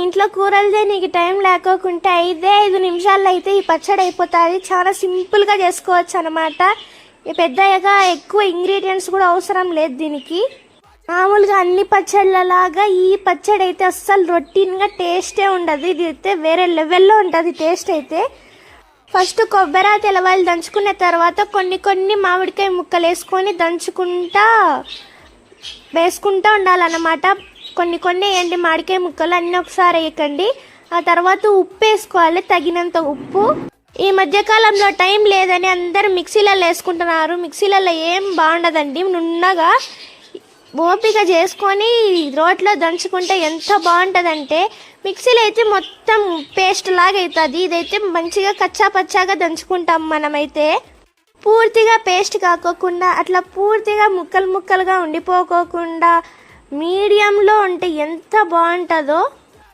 ఇంట్లో కూరలదే నీకు టైం లేకోకుంటే 5 నిమిషాల్లో అయితే ఈ పచ్చడి అయిపోతుంది. చాలా సింపుల్గా చేసుకోవచ్చు అనమాట. పెద్దగా ఎక్కువ ఇంగ్రీడియంట్స్ కూడా అవసరం లేదు దీనికి. మామూలుగా అన్ని పచ్చళ్ళలాగా ఈ పచ్చడి అయితే అస్సలు రొటీన్గా టేస్టే ఉండదు. ఇది అయితే వేరే లెవెల్లో ఉంటుంది టేస్ట్ అయితే. ఫస్ట్ కొబ్బరి తెలవాలు దంచుకున్న తర్వాత కొన్ని మామిడికాయ ముక్కలు వేసుకొని వేసుకుంటూ ఉండాలన్నమాట. కొన్ని వేయండి మామిడికాయ ముక్కలు, అన్నీ ఒకసారి వేయకండి. ఆ తర్వాత ఉప్పు వేసుకోవాలి, తగినంత ఉప్పు. ఈ మధ్యకాలంలో టైం లేదని అందరూ మిక్సీలలో వేసుకుంటున్నారు. మిక్సీలలో ఏం బాగుండదండి. నున్నగా ఓపిక చేసుకొని రోట్లో దంచుకుంటే ఎంత బాగుంటుందంటే, మిక్సీలో అయితే మొత్తం పేస్ట్ లాగా అవుతుంది. ఇదైతే మంచిగా కచ్చా పచ్చాగా దంచుకుంటాం మనమైతే. పూర్తిగా పేస్ట్ కాకోకుండా అట్లా పూర్తిగా ముక్కలుగా ఉండిపోకోకుండా మీడియంలో ఉంటే ఎంత బాగుంటుందో.